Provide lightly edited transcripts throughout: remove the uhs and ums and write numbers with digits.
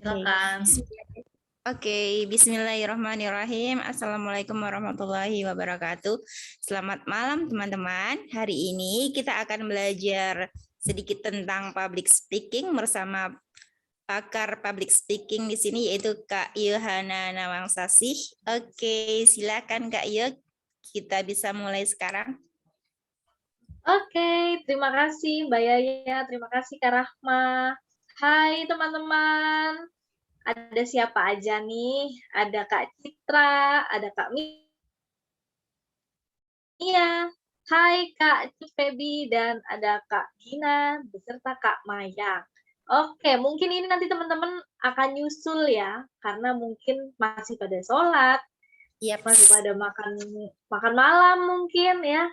Silakan. Oke, bismillahirrahmanirrahim. Assalamualaikum warahmatullahi wabarakatuh. Selamat malam teman-teman. Hari ini kita akan belajar sedikit tentang public speaking bersama pakar public speaking di sini yaitu Kak Yohana Nawangsasih. Oke, silakan Kak Yo. Kita bisa mulai sekarang. Oke, terima kasih Mbak Yaya, terima kasih Kak Rahma. Hai teman-teman, ada siapa aja nih? Ada Kak Citra, ada Kak Mia, hai Kak Febi, dan ada Kak Gina, beserta Kak Maya. Oke, mungkin ini nanti teman-teman akan nyusul ya, karena mungkin masih pada sholat, Yap. masih pada makan malam mungkin ya,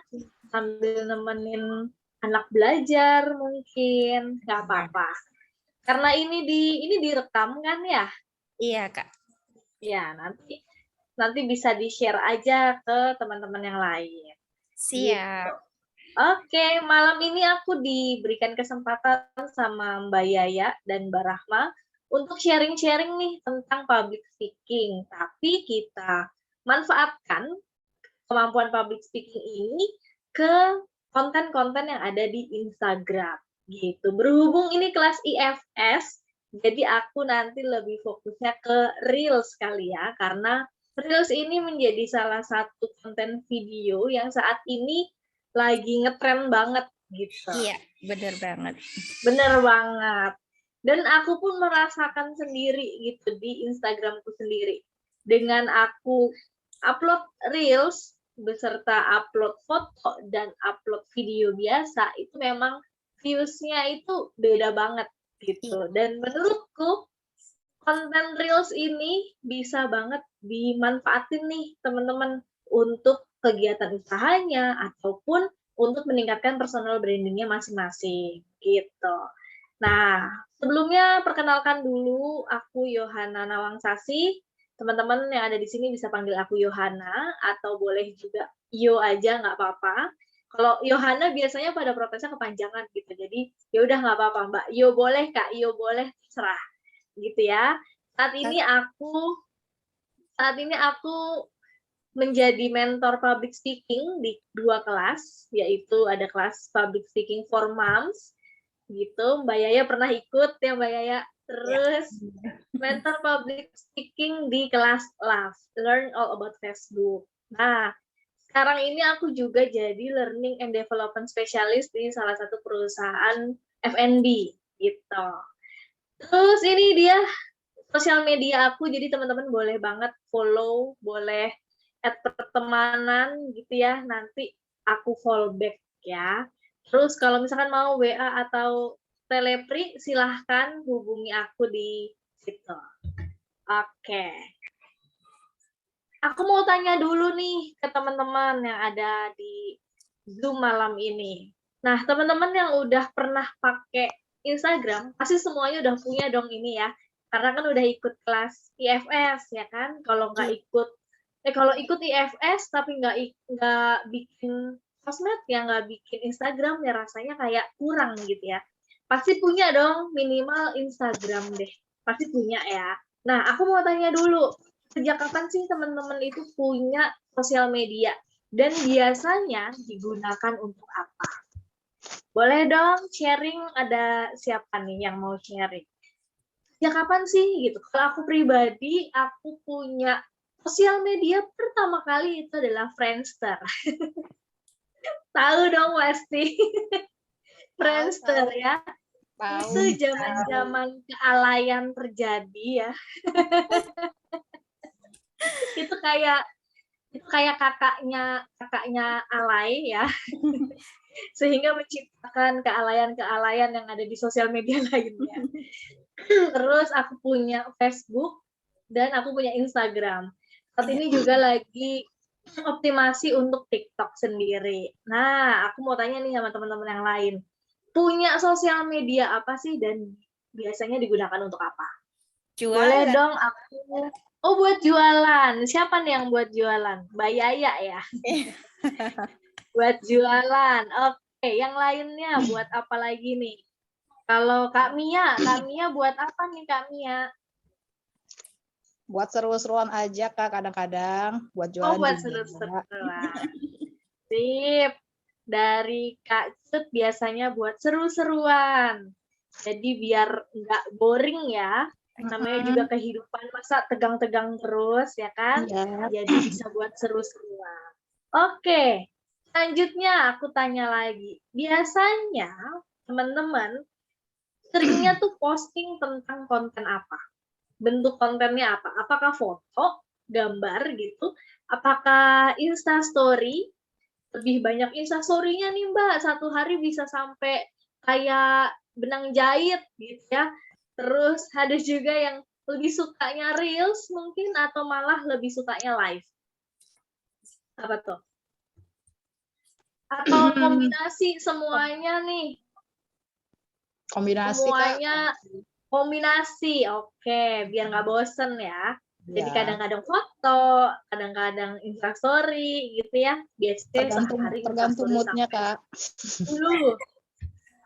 sambil nemenin anak belajar mungkin, nggak apa-apa. Karena ini direkam kan ya? Iya, Kak. Ya, nanti bisa di-share aja ke teman-teman yang lain. Siap. Gitu. Oke, malam ini aku diberikan kesempatan sama Mbak Yaya dan Mbak Rahma untuk sharing-sharing nih tentang public speaking. Tapi kita manfaatkan kemampuan public speaking ini ke konten-konten yang ada di Instagram gitu. Berhubung ini kelas IFS, jadi aku nanti lebih fokusnya ke Reels kali ya, karena Reels ini menjadi salah satu konten video yang saat ini lagi ngetren banget gitu. Iya, benar banget. Bener banget. Dan aku pun merasakan sendiri gitu di Instagramku sendiri. Dengan aku upload Reels beserta upload foto dan upload video biasa, itu memang views-nya itu beda banget gitu. Dan menurutku konten Reels ini bisa banget dimanfaatin nih teman-teman untuk kegiatan usahanya ataupun untuk meningkatkan personal branding-nya masing-masing gitu. Nah, sebelumnya perkenalkan dulu aku Yohana Nawangsasih. Teman-teman yang ada di sini bisa panggil aku Yohana atau boleh juga Yo aja nggak apa-apa. Kalau Yohana biasanya pada protesnya kepanjangan gitu. Jadi ya udah nggak apa-apa Mbak. Yo boleh Kak, Yo boleh terserah gitu ya. Saat ini aku menjadi mentor public speaking di 2 kelas, yaitu ada kelas public speaking for moms gitu. Mbak Yaya pernah ikut ya Mbak Yaya. Terus mentor public speaking di kelas Love, Learn All About Facebook. Nah, sekarang ini aku juga jadi Learning and Development Specialist di salah satu perusahaan F&B gitu. Terus ini dia sosial media aku, jadi teman-teman boleh banget follow, boleh add pertemanan gitu ya, nanti aku follow back ya. Terus kalau misalkan mau WA atau telepri, silahkan hubungi aku di situ. Oke. Aku mau tanya dulu nih ke teman-teman yang ada di Zoom malam ini. Nah, teman-teman yang udah pernah pakai Instagram, pasti semuanya udah punya dong ini ya. Karena kan udah ikut kelas IFS ya kan. Kalau ikut IFS tapi nggak bikin sosmed ya, nggak bikin Instagram ya, rasanya kayak kurang gitu ya. Pasti punya dong minimal Instagram deh. Pasti punya ya. Nah, aku mau tanya dulu, sejak kapan sih teman-teman itu punya sosial media? Dan biasanya digunakan untuk apa? Boleh dong sharing, ada siapa nih yang mau sharing? Ya kapan sih gitu? Kalau aku pribadi, aku punya sosial media pertama kali itu adalah Friendster. Tahu dong pasti. Friendster ya. Itu zaman-zaman kealayan terjadi ya. Itu kayak kakaknya alay ya. Sehingga menciptakan kealayan-kealayan yang ada di sosial media lainnya. Terus aku punya Facebook dan aku punya Instagram. Saat ini juga lagi optimasi untuk TikTok sendiri. Nah, aku mau tanya nih sama teman-teman yang lain. Punya sosial media apa sih dan biasanya digunakan untuk apa? Jualan. Boleh dong aku. Oh, buat jualan. Siapa nih yang buat jualan? Mbak Yaya ya? Buat jualan. Oke, yang lainnya buat apa lagi nih? Kalau Kak Mia buat apa nih Kak Mia? buat seru-seruan aja Kak, kadang-kadang buat Oh, jualan buat juga. seru-seruan. Sip. Dari Kak Cut biasanya buat seru-seruan. Jadi biar nggak boring ya. Namanya juga kehidupan, masa tegang-tegang terus ya kan? Iya. Jadi bisa buat seru-seruan. Oke, selanjutnya aku tanya lagi. Biasanya teman-teman seringnya tuh posting tentang konten apa? Bentuk kontennya apa? Apakah foto, gambar gitu? Apakah Insta Story? Lebih banyak Instastory-nya nih Mbak, satu hari bisa sampai kayak benang jahit gitu ya. Terus ada juga yang lebih sukanya Reels mungkin, atau malah lebih sukanya live. Apa tuh? Atau kombinasi semuanya nih? Kombinasi Semuanya Kak. kombinasi, oke, biar nggak bosen ya. Jadi Ya. kadang-kadang foto, kadang-kadang Instastory gitu ya. Biasanya sehari Tergantung moodnya Kak. Dulu.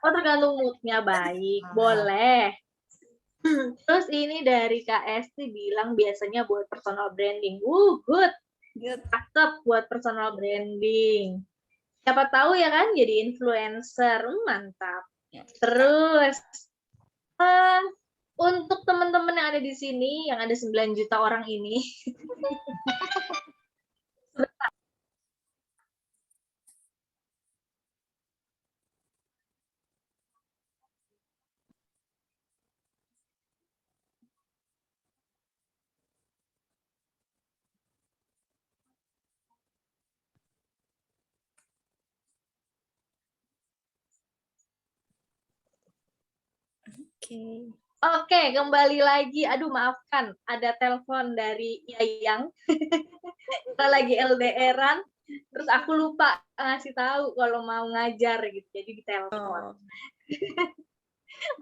Oh, tergantung moodnya, baik. Boleh. Terus ini dari Kak Esti bilang biasanya buat personal branding. Good. Cakep buat personal branding. Siapa tahu ya kan jadi influencer. Mantap. Terus, untuk teman-teman yang ada di sini, yang ada 9 juta orang ini, Oke, kembali lagi. Aduh, maafkan, ada telepon dari Yayang. Kita lagi LDR-an, terus aku lupa ngasih tahu kalau mau ngajar gitu, jadi ditelepon.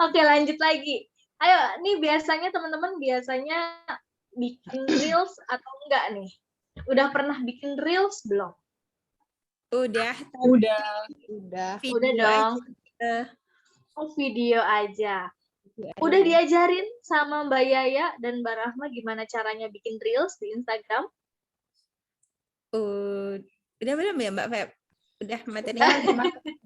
Oke, lanjut lagi. Ayo, nih biasanya teman-teman bikin Reels atau enggak nih? Udah pernah bikin Reels belum? Udah. Udah dong. Oh, video aja. Udah diajarin sama Mbak Yaya dan Mbak Rahma gimana caranya bikin Reels di Instagram? Udah belum ya Mbak Feb? Udah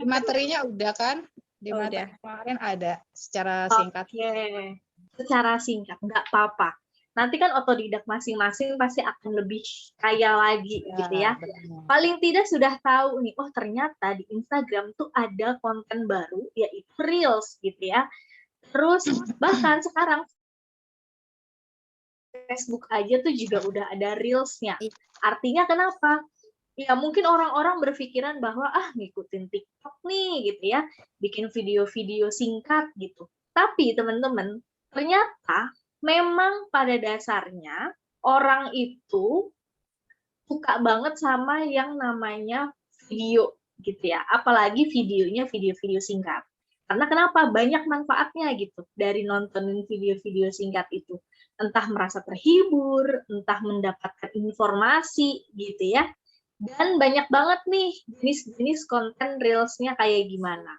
Materinya udah kan? Di materi kemarin ada secara singkat. Oke, secara singkat, nggak apa-apa. Nanti kan otodidak masing-masing pasti akan lebih kaya lagi gitu ya. Benar. Paling tidak sudah tahu nih, oh ternyata di Instagram tuh ada konten baru yaitu Reels gitu ya. Terus bahkan sekarang Facebook aja tuh juga udah ada Reels-nya. Artinya kenapa? Ya mungkin orang-orang berpikiran bahwa ngikutin TikTok nih gitu ya, bikin video-video singkat gitu. Tapi teman-teman, ternyata memang pada dasarnya orang itu suka banget sama yang namanya video gitu ya. Apalagi videonya video-video singkat. Karena kenapa? Banyak manfaatnya gitu dari nontonin video-video singkat itu. Entah merasa terhibur, entah mendapatkan informasi gitu ya. Dan banyak banget nih jenis-jenis konten Reels-nya kayak gimana.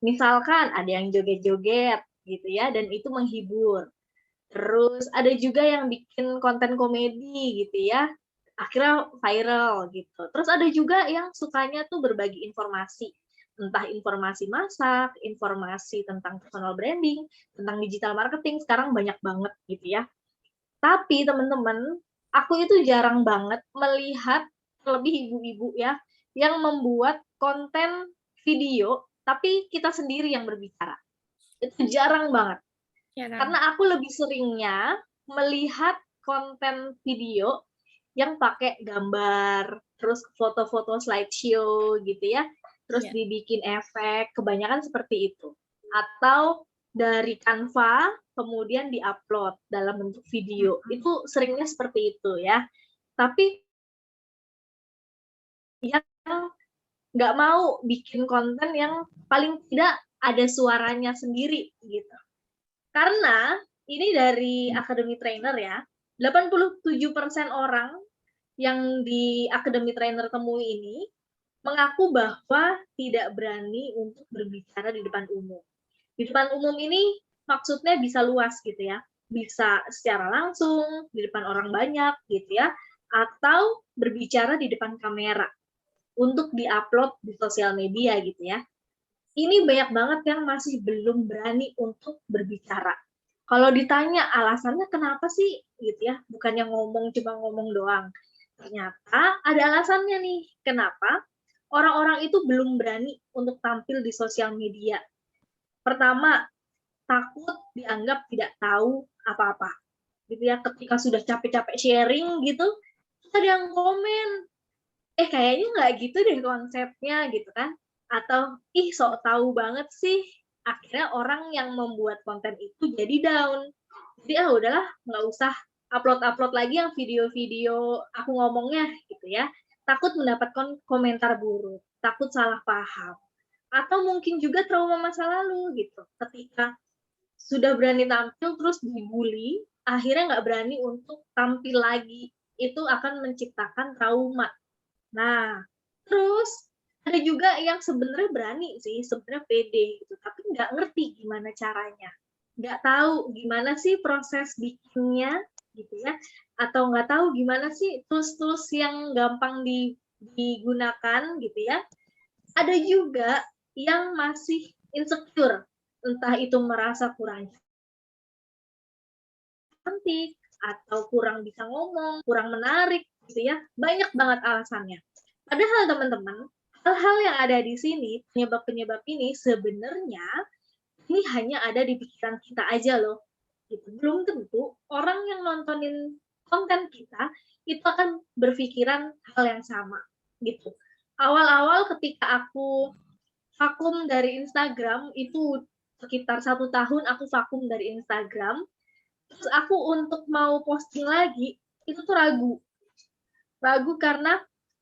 Misalkan ada yang joget-joget gitu ya, dan itu menghibur. Terus ada juga yang bikin konten komedi gitu ya, akhirnya viral gitu. Terus ada juga yang sukanya tuh berbagi informasi. Entah informasi masak, informasi tentang personal branding, tentang digital marketing, sekarang banyak banget gitu ya. Tapi teman-teman, aku itu jarang banget melihat lebih ibu-ibu ya yang membuat konten video tapi kita sendiri yang berbicara. Itu jarang banget. Karena aku lebih seringnya melihat konten video yang pakai gambar, terus foto-foto slideshow gitu ya, terus dibikin efek, kebanyakan seperti itu. Atau dari Canva, kemudian diupload dalam bentuk video. Itu seringnya seperti itu ya. Tapi yang nggak mau bikin konten yang paling tidak ada suaranya sendiri gitu. Karena ini dari Academy Trainer ya, 87% orang yang di Academy Trainer temui ini mengaku bahwa tidak berani untuk berbicara di depan umum. Di depan umum ini maksudnya bisa luas gitu ya. bisa secara langsung di depan orang banyak gitu ya, atau berbicara di depan kamera untuk diupload di sosial media gitu ya. Ini banyak banget yang masih belum berani untuk berbicara. Kalau ditanya alasannya kenapa sih gitu ya, bukannya ngomong cuma ngomong doang. Ternyata ada alasannya nih, kenapa orang-orang itu belum berani untuk tampil di sosial media. Pertama, takut dianggap tidak tahu apa-apa. Gitu ya, ketika sudah capek-capek sharing gitu, ada yang komen, kayaknya nggak gitu deh konsepnya gitu kan. Atau, ih sok tahu banget sih. Akhirnya orang yang membuat konten itu jadi down. Jadi udahlah nggak usah upload-upload lagi yang video-video aku ngomongnya gitu ya. Takut mendapatkan komentar buruk, takut salah paham. Atau mungkin juga trauma masa lalu gitu. Ketika sudah berani tampil terus dibully, akhirnya nggak berani untuk tampil lagi. Itu akan menciptakan trauma. Nah, terus ada juga yang sebenarnya berani sih, sebenarnya pede gitu, tapi nggak ngerti gimana caranya. Nggak tahu gimana sih proses bikinnya gitu ya, atau nggak tahu gimana sih tools-tools yang gampang digunakan gitu ya. Ada juga yang masih insecure, entah itu merasa kurang cantik, atau kurang bisa ngomong, kurang menarik gitu ya. Banyak banget alasannya. Padahal teman-teman, hal-hal yang ada di sini, penyebab-penyebab ini sebenarnya ini hanya ada di pikiran kita aja loh. Gitu. Belum tentu orang yang nontonin konten kita itu akan berpikiran hal yang sama. Gitu. Awal-awal ketika aku vakum dari Instagram, itu sekitar 1 tahun aku vakum dari Instagram, terus aku untuk mau posting lagi, itu tuh ragu. Ragu karena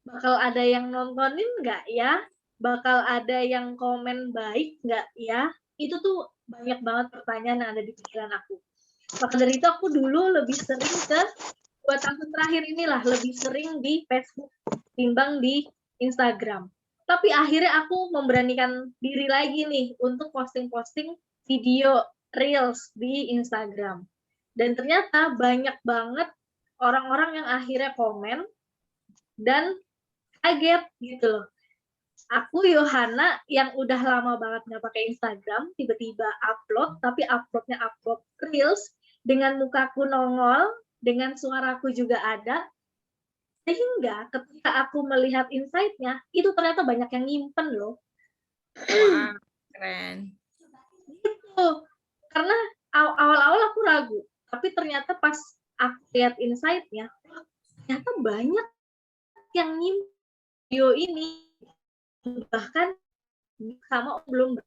bakal ada yang nontonin nggak ya? Bakal ada yang komen baik nggak ya? Itu tuh banyak banget pertanyaan yang ada di pikiran aku. Maka dari itu aku dulu lebih sering ke 2 tahun terakhir inilah lebih sering di Facebook timbang di Instagram. Tapi akhirnya aku memberanikan diri lagi nih untuk posting-posting video reels di Instagram. Dan ternyata banyak banget orang-orang yang akhirnya komen dan kaget gitu loh. Aku Yohana yang udah lama banget nggak pakai Instagram, tiba-tiba upload, tapi uploadnya upload reels dengan mukaku nongol, dengan suaraku juga ada, sehingga ketika aku melihat insight-nya, itu ternyata banyak yang nyimpen loh. Wah, keren. Gitu. Karena awal-awal aku ragu, tapi ternyata pas aku lihat insight-nya, ternyata banyak yang nyimpen video ini, bahkan sama belum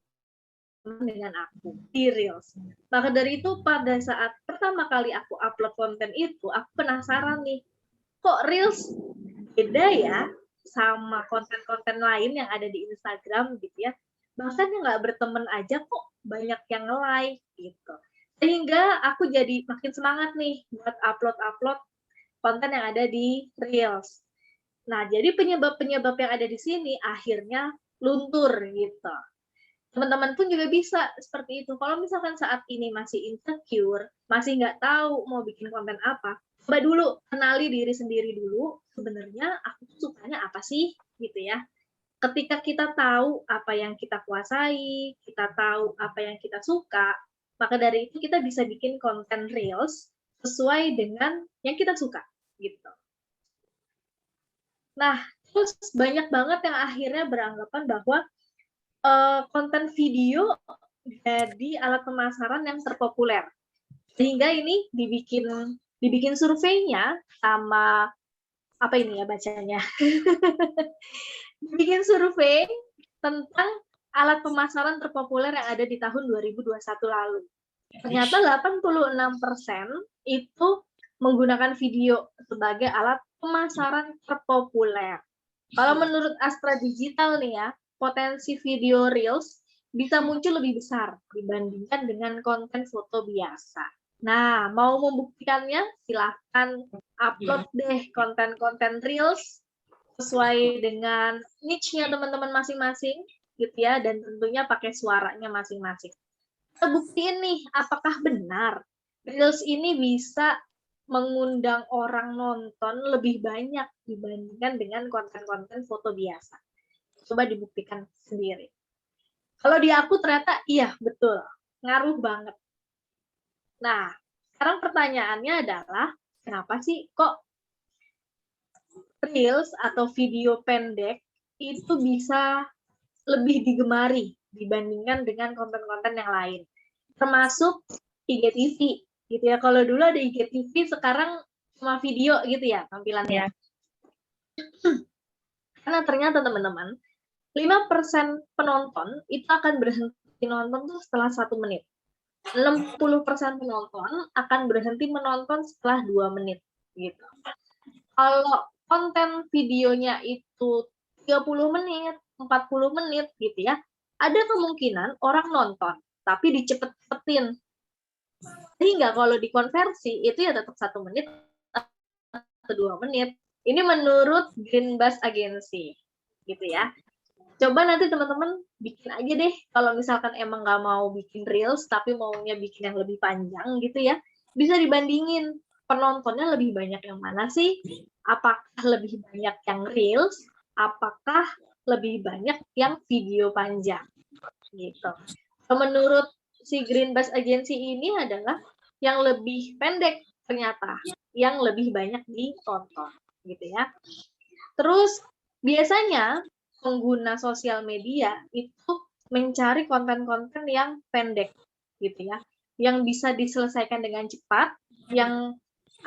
dengan aku di Reels. Maka dari itu pada saat pertama kali aku upload konten itu, aku penasaran nih, kok Reels beda ya sama konten-konten lain yang ada di Instagram gitu ya. Bahkan yang nggak berteman aja kok banyak yang nge-like gitu. Sehingga aku jadi makin semangat nih buat upload-upload konten yang ada di Reels. Nah, jadi penyebab-penyebab yang ada di sini akhirnya luntur gitu. Teman-teman pun juga bisa seperti itu. Kalau misalkan saat ini masih insecure, masih nggak tahu mau bikin konten apa, coba dulu kenali diri sendiri dulu, sebenarnya aku sukanya apa sih gitu ya. Ketika kita tahu apa yang kita kuasai, kita tahu apa yang kita suka, maka dari itu kita bisa bikin konten reels sesuai dengan yang kita suka gitu. Nah, terus banyak banget yang akhirnya beranggapan bahwa konten video jadi alat pemasaran yang terpopuler. Sehingga ini dibikin surveinya sama apa ini ya bacanya? Dibikin survei tentang alat pemasaran terpopuler yang ada di tahun 2021 lalu. Ternyata 86% itu menggunakan video sebagai alat pemasaran terpopuler. Kalau menurut Astra Digital nih ya, potensi video reels bisa muncul lebih besar dibandingkan dengan konten foto biasa. Nah, mau membuktikannya silahkan upload deh konten-konten reels sesuai dengan niche-nya teman-teman masing-masing gitu ya, dan tentunya pakai suaranya masing-masing. Kita buktiin nih apakah benar Reels ini bisa mengundang orang nonton lebih banyak dibandingkan dengan konten-konten foto biasa. Coba dibuktikan sendiri. Kalau di aku ternyata iya, betul. Ngaruh banget. Nah, sekarang pertanyaannya adalah, kenapa sih kok Reels atau video pendek itu bisa lebih digemari dibandingkan dengan konten-konten yang lain? Termasuk IGTV, gitu ya. Kalau dulu ada IGTV, sekarang cuma video gitu ya tampilannya. Karena ternyata teman-teman, 5% penonton itu akan berhenti nonton tuh setelah 1 menit. 60% penonton akan berhenti menonton setelah 2 menit gitu. Kalau konten videonya itu 30 menit, 40 menit gitu ya, ada kemungkinan orang nonton, tapi dicepet-cepetin. Sehingga kalau dikonversi itu ya tetap 1 menit atau 2 menit. Ini menurut Green Bus Agency gitu ya. Coba nanti teman-teman bikin aja deh, kalau misalkan emang nggak mau bikin reels tapi maunya bikin yang lebih panjang gitu ya, bisa dibandingin penontonnya lebih banyak yang mana sih? Apakah lebih banyak yang reels? Apakah lebih banyak yang video panjang? Gitu. Menurut si Green Bus Agency ini adalah yang lebih pendek ternyata, yang lebih banyak ditonton gitu ya. Terus biasanya pengguna sosial media itu mencari konten-konten yang pendek gitu ya, yang bisa diselesaikan dengan cepat, yang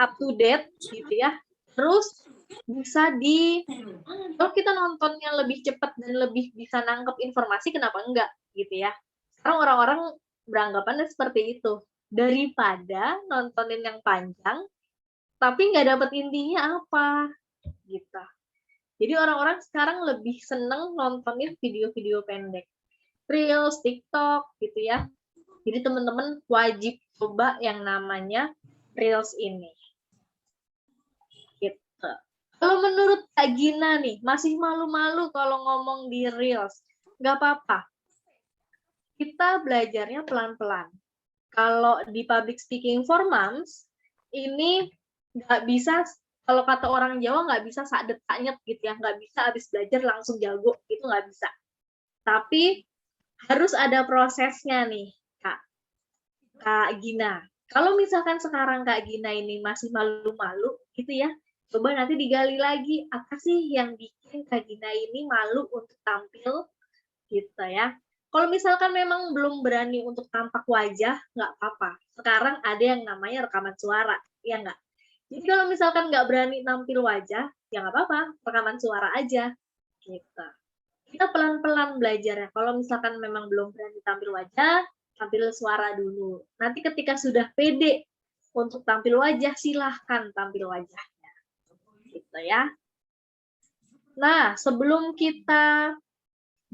up to date gitu ya. Terus bisa kalau kita nontonnya lebih cepat dan lebih bisa nangkep informasi, kenapa enggak gitu ya. Sekarang orang-orang beranggapannya seperti itu, daripada nontonin yang panjang tapi nggak dapet intinya apa gitu. Jadi orang-orang sekarang lebih seneng nontonin video-video pendek, Reels, TikTok gitu ya. Jadi teman-teman wajib coba yang namanya Reels ini. Gitu. Kalau menurut Kak Gina nih, masih malu-malu kalau ngomong di Reels. Nggak apa-apa. Kita belajarnya pelan-pelan. Kalau di public speaking for moms, ini nggak bisa, kalau kata orang Jawa nggak bisa sak detaknya gitu ya, nggak bisa habis belajar langsung jago, itu nggak bisa. Tapi harus ada prosesnya nih, Kak Gina. Kalau misalkan sekarang Kak Gina ini masih malu-malu gitu ya, coba nanti digali lagi, apa sih yang bikin Kak Gina ini malu untuk tampil gitu ya. Kalau misalkan memang belum berani untuk tampak wajah, nggak apa-apa. Sekarang ada yang namanya rekaman suara, ya nggak? Jadi kalau misalkan nggak berani nampil wajah, ya nggak apa-apa, rekaman suara aja. Gitu. Kita pelan-pelan belajar ya. Kalau misalkan memang belum berani tampil wajah, tampil suara dulu. Nanti ketika sudah pede untuk tampil wajah, silahkan tampil wajahnya. Gitu ya. Nah, sebelum kita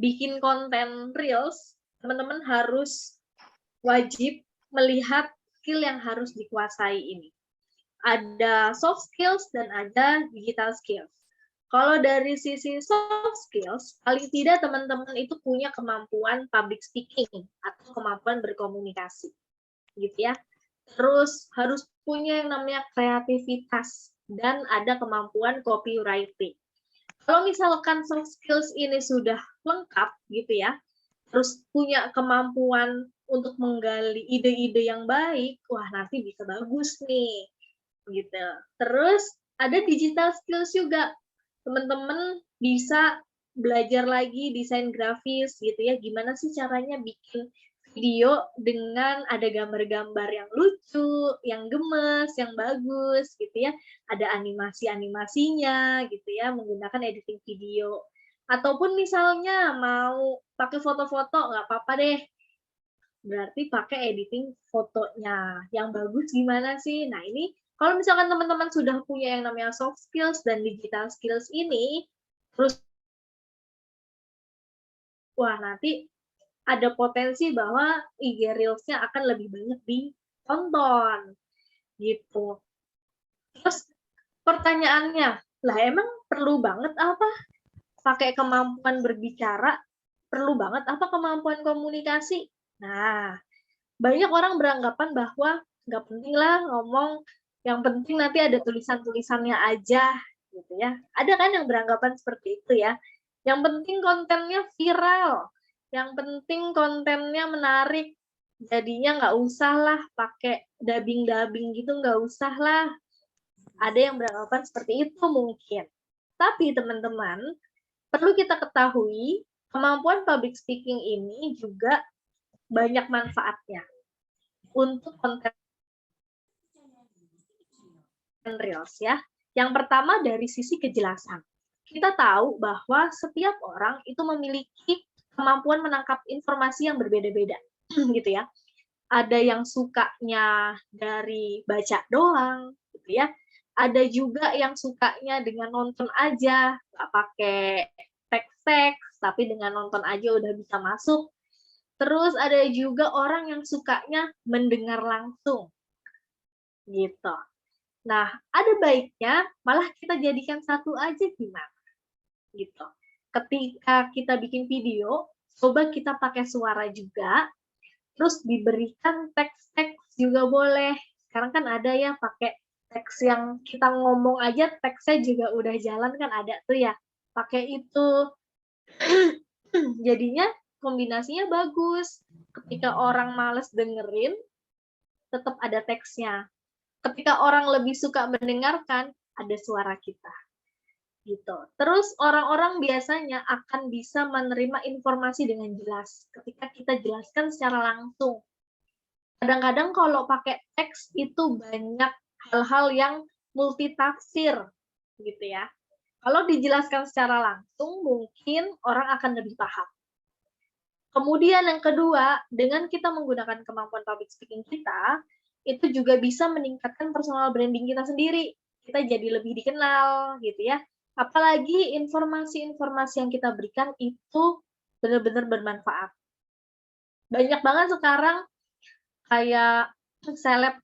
bikin konten Reels, teman-teman harus wajib melihat skill yang harus dikuasai ini. Ada soft skills dan ada digital skills. Kalau dari sisi soft skills, paling tidak teman-teman itu punya kemampuan public speaking atau kemampuan berkomunikasi, gitu ya. Terus harus punya yang namanya kreativitas dan ada kemampuan copywriting. Kalau misalkan soft skills ini sudah lengkap gitu ya, terus punya kemampuan untuk menggali ide-ide yang baik, wah nanti bisa bagus nih, gitu. Terus ada digital skills juga, teman-teman bisa belajar lagi desain grafis gitu ya, gimana sih caranya bikin video dengan ada gambar-gambar yang lucu, yang gemes, yang bagus gitu ya, ada animasi-animasinya gitu ya, menggunakan editing video. Ataupun misalnya mau pakai foto-foto, nggak apa-apa deh, berarti pakai editing fotonya. Yang bagus gimana sih? Nah ini kalau misalkan teman-teman sudah punya yang namanya soft skills dan digital skills ini, terus wah nanti ada potensi bahwa IG Reels-nya akan lebih banyak ditonton, gitu. Terus pertanyaannya, lah emang perlu banget apa pakai kemampuan berbicara? Perlu banget apa kemampuan komunikasi? Nah, banyak orang beranggapan bahwa nggak penting lah ngomong, yang penting nanti ada tulisan-tulisannya aja gitu ya. Ada kan yang beranggapan seperti itu ya. Yang penting kontennya viral, yang penting kontennya menarik, jadinya nggak usah lah pakai dubbing gitu, nggak usah lah. Ada yang beranggapan seperti itu mungkin. Tapi teman-teman, perlu kita ketahui, kemampuan public speaking ini juga banyak manfaatnya untuk konten reels ya. Yang pertama dari sisi kejelasan. Kita tahu bahwa setiap orang itu memiliki kemampuan menangkap informasi yang berbeda-beda, gitu ya. Ada yang sukanya dari baca doang, gitu ya. Ada juga yang sukanya dengan nonton aja, nggak pakai teks-teks, tapi dengan nonton aja udah bisa masuk. Terus ada juga orang yang sukanya mendengar langsung, gitu. Nah, ada baiknya malah kita jadikan satu aja gimana? Gitu. Ketika kita bikin video, coba kita pakai suara juga, terus diberikan teks-teks juga boleh. Sekarang kan ada ya pakai teks yang kita ngomong aja, teksnya juga udah jalan kan ada tuh ya. Pakai itu. Jadinya kombinasinya bagus. Ketika orang males dengerin, tetap ada teksnya. Ketika orang lebih suka mendengarkan, ada suara kita. Gitu. Terus orang-orang biasanya akan bisa menerima informasi dengan jelas ketika kita jelaskan secara langsung. Kadang-kadang kalau pakai teks itu banyak hal-hal yang multitafsir gitu ya. Kalau dijelaskan secara langsung mungkin orang akan lebih paham. Kemudian yang kedua, dengan kita menggunakan kemampuan public speaking kita, itu juga bisa meningkatkan personal branding kita sendiri. Kita jadi lebih dikenal gitu ya. Apalagi informasi-informasi yang kita berikan itu benar-benar bermanfaat. Banyak banget sekarang kayak seleb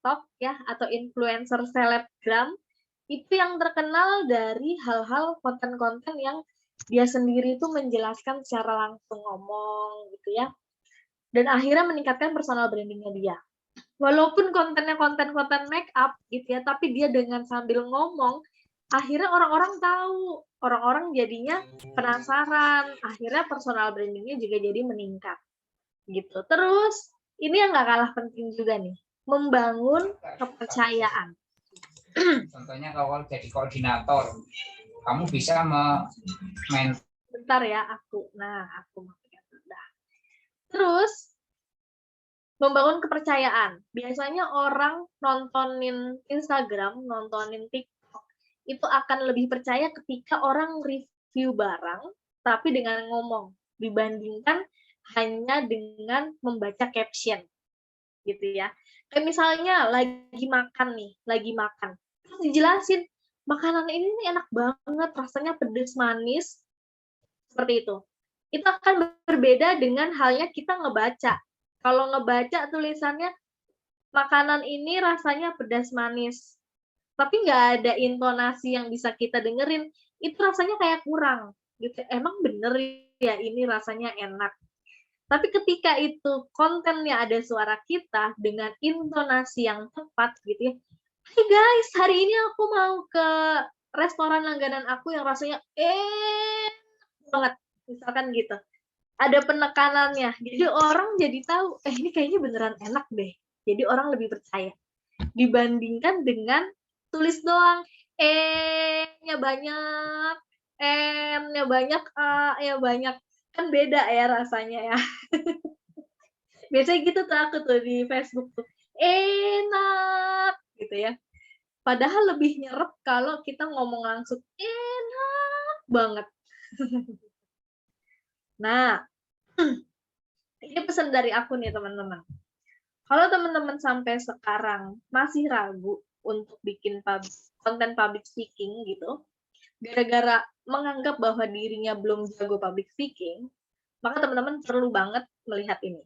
talk ya, atau influencer selebgram, itu yang terkenal dari hal-hal konten-konten yang dia sendiri itu menjelaskan secara langsung ngomong gitu ya. Dan akhirnya meningkatkan personal branding-nya dia. Walaupun kontennya konten-konten make up gitu ya, tapi dia dengan sambil ngomong, akhirnya orang-orang tahu, orang-orang jadinya penasaran, akhirnya personal branding-nya juga jadi meningkat. Gitu. Terus, ini yang nggak kalah penting juga nih, membangun kepercayaan. Contohnya kalau jadi koordinator, kamu bisa Bentar ya, aku udah. Terus, membangun kepercayaan. Biasanya orang nontonin Instagram, nontonin TikTok, itu akan lebih percaya ketika orang review barang, tapi dengan ngomong, dibandingkan hanya dengan membaca caption. Gitu ya. Kayak misalnya lagi makan nih, terus dijelasin, makanan ini nih enak banget, rasanya pedas manis, seperti itu. Itu akan berbeda dengan halnya kita ngebaca. Kalau ngebaca tulisannya, makanan ini rasanya pedas manis, tapi nggak ada intonasi yang bisa kita dengerin, itu rasanya kayak kurang. Gitu. Emang bener ya ini rasanya enak. Tapi ketika itu kontennya ada suara kita dengan intonasi yang tepat gitu ya. Hey guys, hari ini aku mau ke restoran langganan aku yang rasanya enak banget. Misalkan gitu. Ada penekanannya. Jadi orang jadi tahu, ini kayaknya beneran enak deh. Jadi orang lebih percaya. Dibandingkan dengan tulis doang. E-nya banyak, N-nya banyak, A-nya banyak. Kan beda ya rasanya ya. Biasanya gitu tuh aku tuh di Facebook tuh. Enak gitu ya. Padahal lebih nyerep kalau kita ngomong langsung. Enak banget. Nah, ini pesan dari aku nih teman-teman. Kalau teman-teman sampai sekarang masih ragu untuk bikin konten public speaking gitu, gara-gara menganggap bahwa dirinya belum jago public speaking, maka teman-teman perlu banget melihat ini.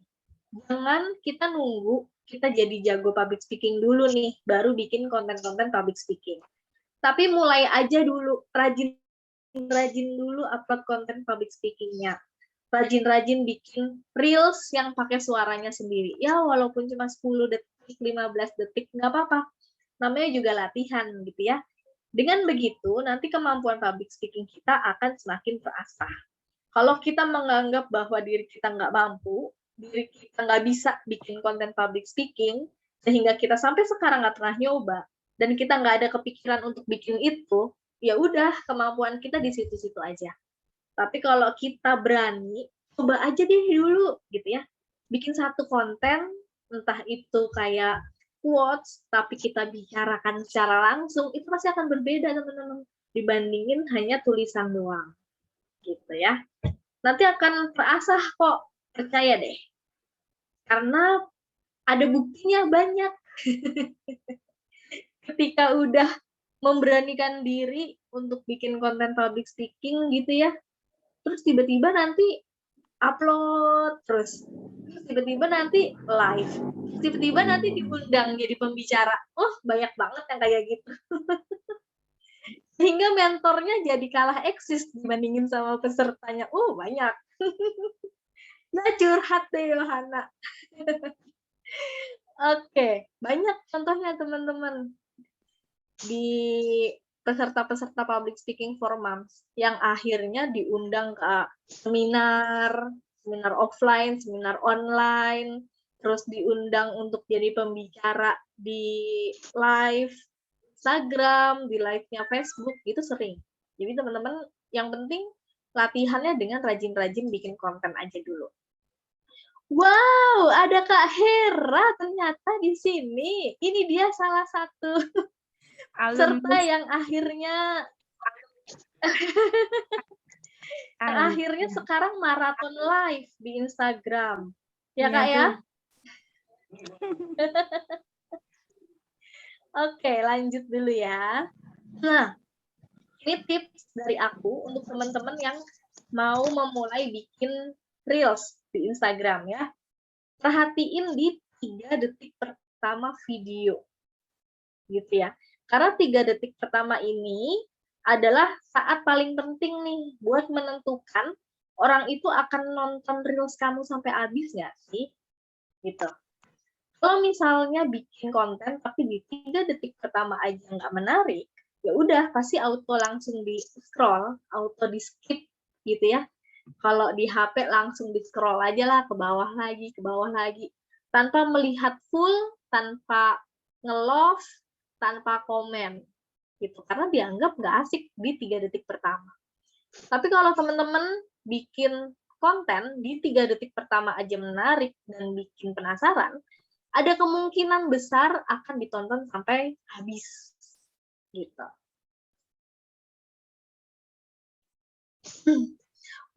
Jangan kita nunggu kita jadi jago public speaking dulu nih, baru bikin konten-konten public speaking. Tapi mulai aja dulu, rajin dulu upload konten public speaking-nya. rajin-rajin bikin reels yang pakai suaranya sendiri. Ya, walaupun cuma 10 detik, 15 detik, nggak apa-apa. Namanya juga latihan gitu ya. Dengan begitu, nanti kemampuan public speaking kita akan semakin terasah. Kalau kita menganggap bahwa diri kita nggak mampu, diri kita nggak bisa bikin konten public speaking, sehingga kita sampai sekarang nggak pernah nyoba, dan kita nggak ada kepikiran untuk bikin itu, ya udah, kemampuan kita di situ-situ aja. Tapi kalau kita berani, coba aja deh dulu gitu ya. Bikin satu konten, entah itu kayak quotes, tapi kita bicarakan secara langsung, itu pasti akan berbeda teman-teman, dibandingin hanya tulisan doang. Gitu ya. Nanti akan terasah kok, percaya deh. Karena ada buktinya banyak. Ketika udah memberanikan diri untuk bikin konten public speaking gitu ya, terus tiba-tiba nanti upload terus tiba-tiba nanti live, tiba-tiba nanti diundang jadi pembicara. Oh, banyak banget yang kayak gitu. Sehingga mentornya jadi kalah eksis dibandingin sama pesertanya. Oh, banyak. Nah, curhat deh Yohana. Oke, banyak contohnya teman-teman di peserta-peserta public speaking for moms yang akhirnya diundang ke seminar offline, seminar online, terus diundang untuk jadi pembicara di live Instagram, di live-nya Facebook, itu sering. Jadi teman-teman, yang penting latihannya dengan rajin-rajin bikin konten aja dulu. Wow, ada Kak Hera ternyata di sini. Ini dia salah satu peserta yang akhirnya sekarang maraton live di Instagram. Ya Kak ya? Oke, lanjut dulu ya. Nah, ini tips dari aku untuk teman-teman yang mau memulai bikin reels di Instagram ya. Perhatiin di 3 detik pertama video. Gitu ya. Karena 3 detik pertama ini adalah saat paling penting nih buat menentukan orang itu akan nonton reels kamu sampai habis nggak sih? Gitu. Kalau misalnya bikin konten tapi di 3 detik pertama aja nggak menarik, ya udah pasti auto langsung di scroll, auto di skip gitu ya. Kalau di HP langsung di scroll aja lah ke bawah lagi, tanpa melihat full, tanpa nge-love, tanpa komen gitu, karena dianggap nggak asik di 3 detik pertama. Tapi kalau teman-teman bikin konten di 3 detik pertama aja menarik dan bikin penasaran, ada kemungkinan besar akan ditonton sampai habis gitu.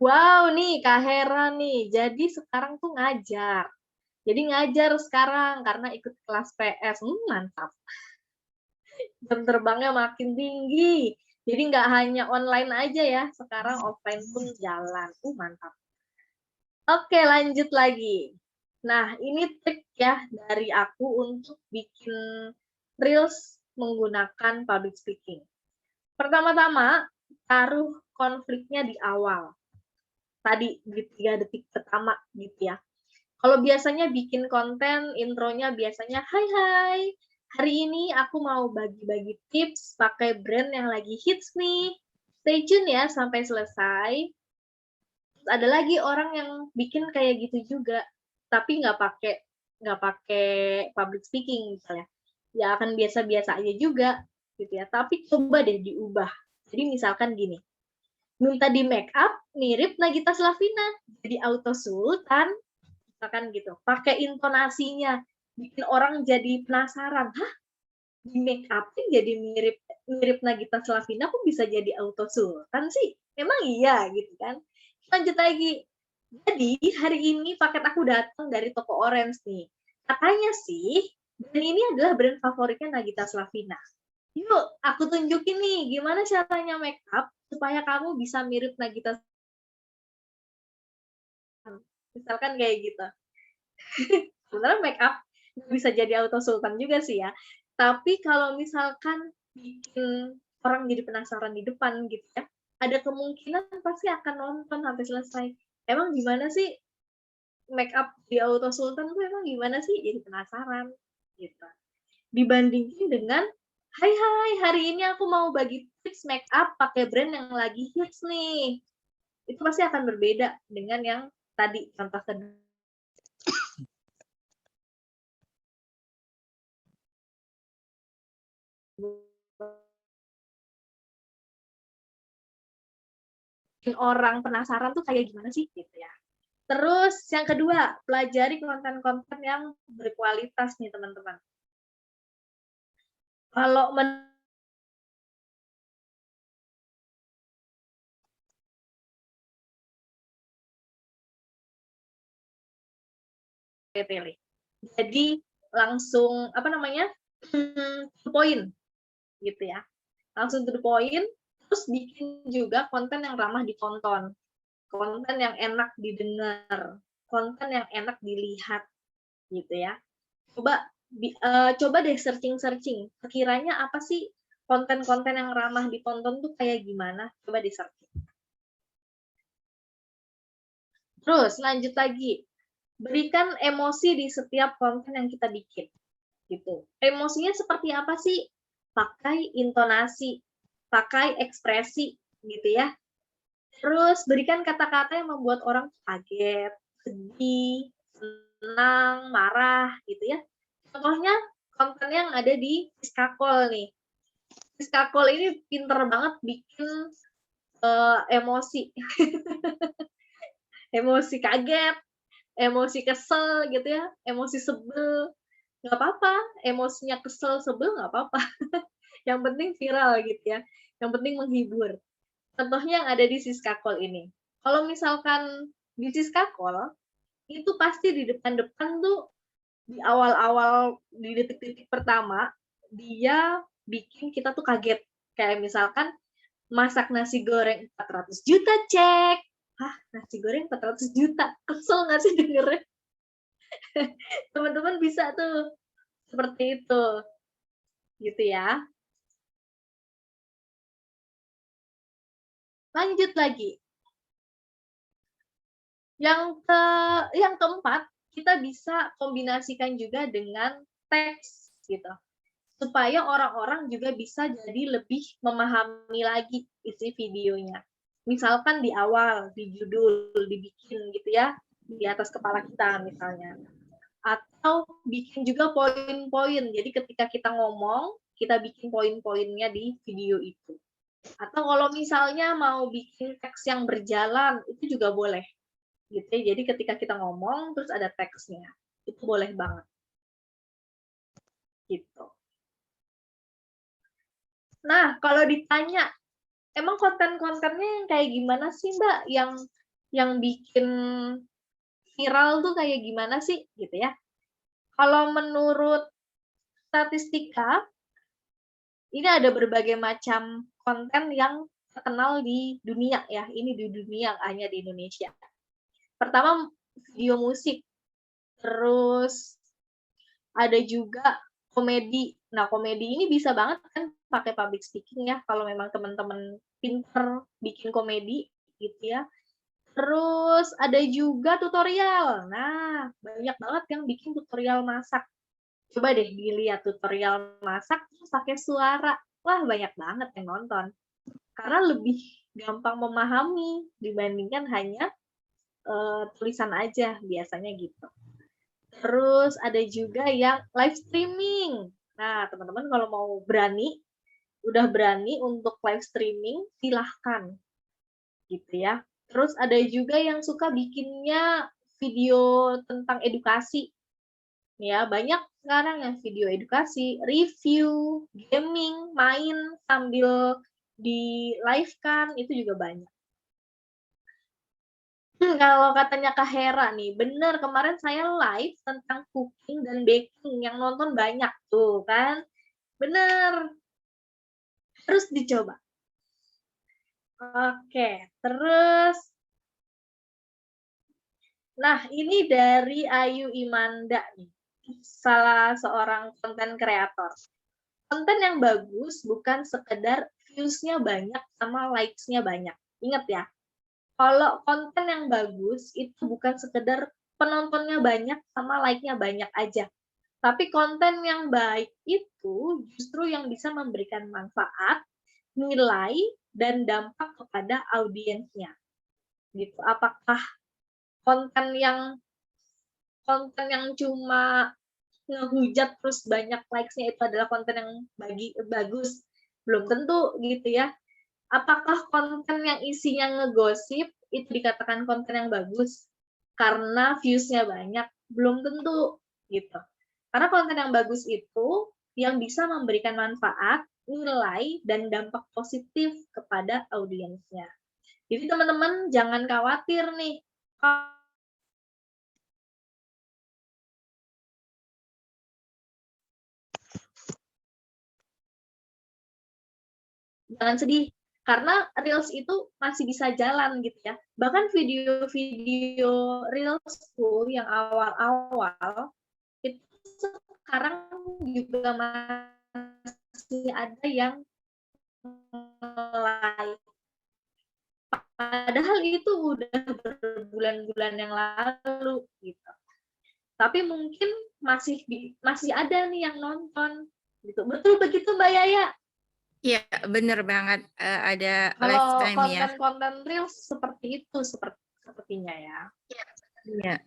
Wow nih Kak Hera nih, jadi sekarang tuh ngajar. Jadi ngajar sekarang karena ikut kelas PS, mantap. Jam terbangnya makin tinggi. Jadi nggak hanya online aja ya, sekarang offline pun jalan. Mantap. Oke, lanjut lagi. Nah, ini trik ya dari aku untuk bikin reels menggunakan public speaking. Pertama-tama, taruh konfliknya di awal. Tadi di 3 detik pertama gitu ya. Kalau biasanya bikin konten, intronya biasanya, hai, hari ini aku mau bagi-bagi tips pakai brand yang lagi hits nih. Stay tune ya sampai selesai. Terus ada lagi orang yang bikin kayak gitu juga, tapi nggak pakai public speaking misalnya. Ya akan biasa-biasa aja juga gitu ya. Tapi coba deh diubah. Jadi misalkan gini, minta di make up mirip Nagita Slavina, jadi auto sultan, misalkan gitu. Pakai intonasinya, bikin orang jadi penasaran, hah? Di make up jadi mirip Nagita Slavina kok bisa jadi auto sultan sih? Emang iya gitu kan? Lanjut lagi. Jadi hari ini paket aku datang dari toko Orange nih. Katanya sih, brand ini adalah brand favoritnya Nagita Slavina. Yuk, aku tunjukin nih gimana caranya make up supaya kamu bisa mirip Nagita. Misalkan kayak gitu. Sebenarnya make up bisa jadi auto sultan juga sih ya. Tapi kalau misalkan bikin orang jadi penasaran di depan gitu ya, ada kemungkinan pasti akan nonton sampai selesai. emang gimana sih make up di Auto Sultan tuh emang gimana sih? Jadi penasaran gitu. Dibandingin dengan, hai hari ini aku mau bagi tips make up pakai brand yang lagi hits nih. Itu pasti akan berbeda dengan yang tadi contoh kedua. Orang penasaran tuh kayak gimana sih gitu ya. Terus yang kedua, pelajari konten-konten yang berkualitas nih teman-teman. Kalau pilih. Jadi langsung apa namanya? To point gitu ya. Langsung to the point, terus bikin juga konten yang ramah ditonton. Konten yang enak didengar, konten yang enak dilihat gitu ya. Coba deh searching. Sekiranya apa sih konten-konten yang ramah ditonton tuh kayak gimana? Coba di searching. Terus lanjut lagi. Berikan emosi di setiap konten yang kita bikin. Gitu. Emosinya seperti apa sih? Pakai intonasi, pakai ekspresi gitu ya. Terus berikan kata-kata yang membuat orang kaget, sedih, senang, marah gitu ya. Contohnya konten yang ada di Siskakol nih. Siskakol ini pinter banget bikin emosi. Emosi kaget, emosi kesel gitu ya, emosi sebel. Nggak apa-apa, emosinya kesel, sebel nggak apa-apa. Yang penting viral gitu ya. Yang penting menghibur. Contohnya yang ada di Siskakol ini. Kalau misalkan di Siskakol, itu pasti di depan-depan tuh, di awal-awal, di detik-detik pertama, dia bikin kita tuh kaget. Kayak misalkan, masak nasi goreng 400 juta, cek. Hah, nasi goreng 400 juta? Kesel nggak sih dengernya? Teman-teman bisa tuh, seperti itu. Gitu ya. Lanjut lagi. Yang keempat, kita bisa kombinasikan juga dengan teks gitu. Supaya orang-orang juga bisa jadi lebih memahami lagi isi videonya. Misalkan di awal, di judul dibikin gitu ya, di atas kepala kita misalnya. Atau bikin juga poin-poin. Jadi ketika kita ngomong, kita bikin poin-poinnya di video itu. Atau kalau misalnya mau bikin teks yang berjalan, itu juga boleh. Gitu ya. Jadi ketika kita ngomong terus ada teksnya, itu boleh banget. Gitu. Nah, kalau ditanya, emang konten-kontennya yang kayak gimana sih, Mbak? Yang bikin viral tuh kayak gimana sih, gitu ya? Kalau menurut statistika, ini ada berbagai macam konten yang terkenal di dunia ya. Ini di dunia, hanya di Indonesia. Pertama, video musik. Terus ada juga komedi. Nah, komedi ini bisa banget kan pakai public speaking ya, kalau memang teman-teman pinter bikin komedi gitu ya. Terus ada juga tutorial. Nah, banyak banget yang bikin tutorial masak. Coba deh dilihat tutorial masak terus pakai suara. Wah, banyak banget yang nonton. Karena lebih gampang memahami dibandingkan hanya tulisan aja, biasanya gitu. Terus ada juga yang live streaming. Nah, teman-teman kalau mau udah berani untuk live streaming, silahkan. Gitu ya. Terus ada juga yang suka bikinnya video tentang edukasi. Ya, banyak sekarang yang video edukasi, review, gaming, main sambil di live kan, itu juga banyak. Kalau katanya Kak Hera nih, bener kemarin saya live tentang cooking dan baking, yang nonton banyak tuh kan. Bener. Terus dicoba. Oke, terus. Nah, ini dari Ayu Imanda nih, salah seorang konten kreator. Konten yang bagus bukan sekedar views-nya banyak sama likes-nya banyak. Ingat ya, Kalau konten yang bagus itu bukan sekedar penontonnya banyak sama like-nya banyak aja. Tapi konten yang baik itu justru yang bisa memberikan manfaat, nilai, dan dampak kepada audiensnya. Gitu. Apakah konten yang cuma ngehujat terus banyak likes-nya itu adalah konten yang bagus? Belum tentu gitu ya. Apakah konten yang isinya ngegosip itu dikatakan konten yang bagus karena views-nya banyak? Belum tentu gitu. Karena konten yang bagus itu yang bisa memberikan manfaat, nilai, dan dampak positif kepada audiensnya. Jadi teman-teman jangan khawatir nih. Jangan sedih, karena Reels itu masih bisa jalan gitu ya. Bahkan video-video Reels tuh yang awal-awal itu sekarang juga masih ada yang like. Padahal itu udah berbulan-bulan yang lalu gitu. Tapi mungkin masih ada nih yang nonton gitu. Betul begitu Mbak Yaya? Iya, bener banget. Ada Kalau lifetime ya. konten-konten Reels seperti itu sepertinya ya. Iya.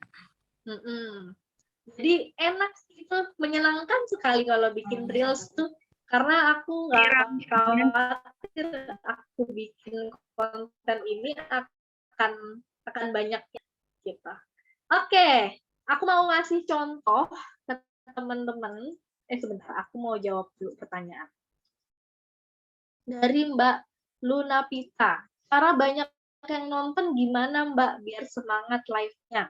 Jadi enak itu, menyenangkan sekali kalau bikin Reels tuh, karena aku nggak khawatir aku bikin konten ini akan banyak gitu. Oke, aku mau ngasih contoh ke teman-teman. Sebentar, aku mau jawab dulu pertanyaan. Dari Mbak Luna Pita. Cara banyak yang nonton gimana Mbak biar semangat live-nya?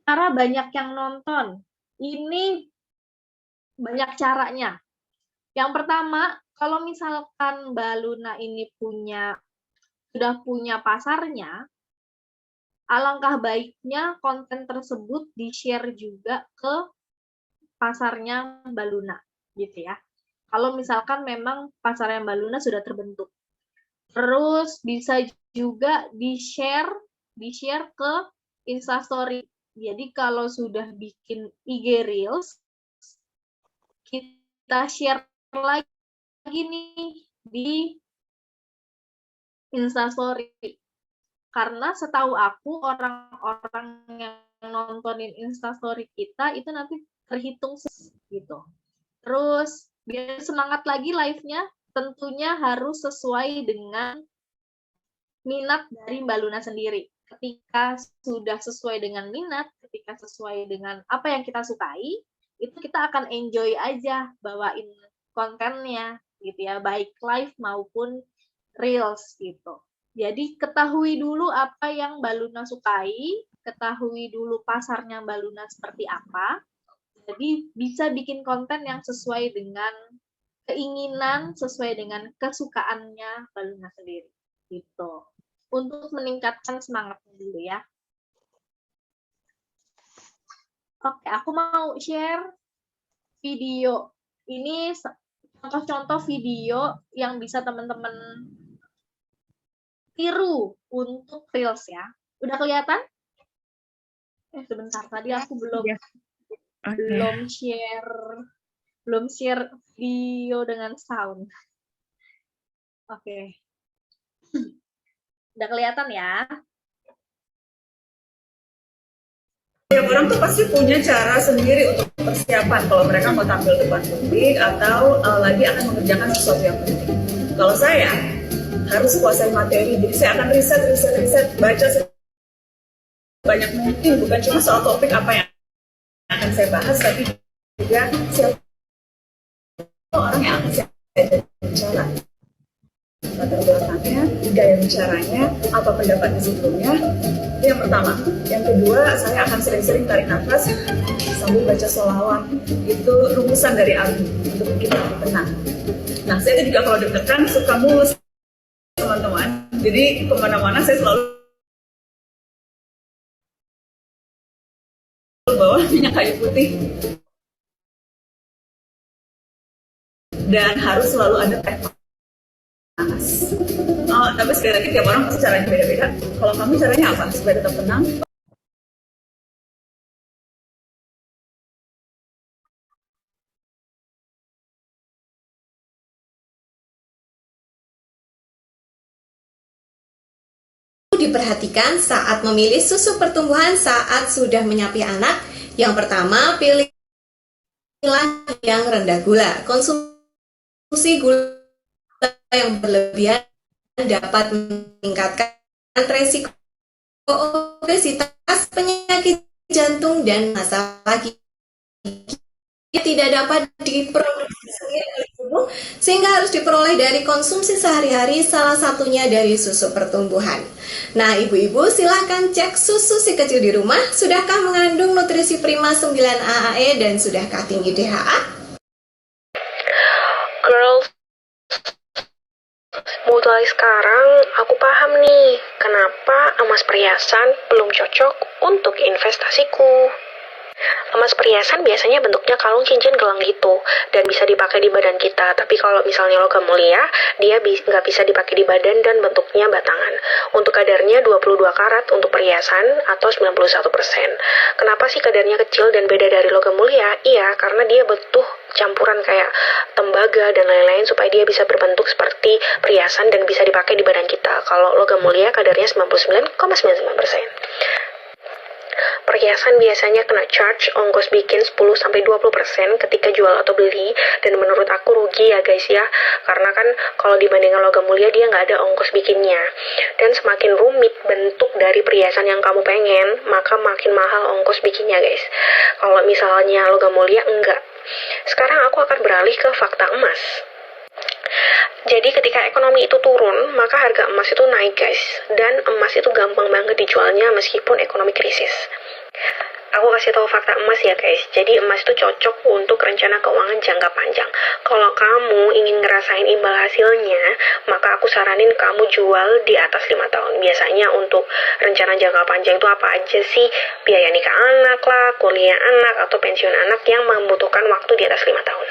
Cara banyak yang nonton. Ini banyak caranya. Yang pertama, kalau misalkan Mbak Luna ini sudah punya pasarnya, alangkah baiknya konten tersebut di-share juga ke pasarnya Mbak Luna, gitu ya. Kalau misalkan memang pasarnya Mbak Luna sudah terbentuk. Terus bisa juga di-share ke Instastory. Jadi kalau sudah bikin IG Reels, kita share lagi nih di Instastory. Karena setahu aku orang-orang yang nontonin Instastory kita itu nanti terhitung gitu. Terus biar semangat lagi live-nya, tentunya harus sesuai dengan minat dari Mbak Luna sendiri. Ketika sudah sesuai dengan minat, ketika sesuai dengan apa yang kita sukai, itu kita akan enjoy aja bawain kontennya gitu ya, baik live maupun Reels gitu. Jadi ketahui dulu apa yang Mbak Luna sukai, ketahui dulu pasarnya Mbak Luna seperti apa, jadi bisa bikin konten yang sesuai dengan keinginan, sesuai dengan kesukaannya Mbak Luna sendiri. Gitu. Untuk meningkatkan semangatnya dulu ya. Oke, aku mau share video. Ini contoh-contoh video yang bisa teman-teman tiru untuk Reels ya. Udah kelihatan? Sebentar, tadi aku belum share video dengan sound. Oke. Udah kelihatan ya? Tiap orang tuh pasti punya cara sendiri untuk persiapan kalau mereka mau tampil depan publik atau lagi akan mengerjakan sesuatu yang penting. Kalau saya harus kuasai materi, jadi saya akan riset, baca sebanyak mungkin, bukan cuma soal topik apa yang akan saya bahas, tapi juga siapa orang yang akan saya bicara, latar belakangnya, gaya bicaranya, apa pendapatnya sebelumnya. Itu yang pertama. Yang kedua, saya akan sering-sering tarik nafas sambil baca sholawat. Itu rumusan dari Ali untuk kita lebih tenang. Nah, saya juga kalau deg-degan suka mulus, teman-teman. Jadi kemana-mana saya selalu bawa minyak kayu putih. Dan harus selalu ada teh Tapi sekali lagi tiap orang pasti caranya beda-beda. Kalau kamu caranya apa supaya tetap tenang? Diperhatikan saat memilih susu pertumbuhan saat sudah menyapih anak. Yang pertama, pilihlah yang rendah gula. Konsumsi gula yang berlebihan dapat meningkatkan resiko obesitas, penyakit jantung, dan masalah gigi tidak dapat diproduksi sendiri oleh tubuh, sehingga harus diperoleh dari konsumsi sehari-hari, salah satunya dari susu pertumbuhan. Nah, ibu-ibu silahkan cek susu si kecil di rumah, sudahkah mengandung nutrisi prima 9 AAE dan sudahkah tinggi DHA? Girls, mulai sekarang aku paham nih kenapa emas perhiasan belum cocok untuk investasiku. Emas perhiasan biasanya bentuknya kalung cincin gelang gitu, dan bisa dipakai di badan kita. Tapi kalau misalnya logam mulia, dia nggak bisa dipakai di badan dan bentuknya batangan. Untuk kadarnya 22 karat untuk perhiasan atau 91%. Kenapa sih kadarnya kecil dan beda dari logam mulia? Iya, karena dia butuh campuran kayak tembaga dan lain-lain supaya dia bisa berbentuk seperti perhiasan dan bisa dipakai di badan kita. Kalau logam mulia kadarnya 99,99%. Perhiasan biasanya kena charge ongkos bikin 10-20% ketika jual atau beli, dan menurut aku rugi ya guys ya, karena kan kalau dibandingkan logam mulia dia nggak ada ongkos bikinnya. Dan semakin rumit bentuk dari perhiasan yang kamu pengen, maka makin mahal ongkos bikinnya guys. Kalau misalnya logam mulia enggak. Sekarang aku akan beralih ke fakta emas. Jadi ketika ekonomi itu turun, maka harga emas itu naik guys. Dan emas itu gampang banget dijualnya meskipun ekonomi krisis. Aku kasih tahu fakta emas ya guys. Jadi emas itu cocok untuk rencana keuangan jangka panjang. Kalau kamu ingin ngerasain imbal hasilnya, maka aku saranin kamu jual di atas 5 tahun. Biasanya untuk rencana jangka panjang itu apa aja sih? Biaya nikah anak lah, kuliah anak, atau pensiun anak yang membutuhkan waktu di atas 5 tahun.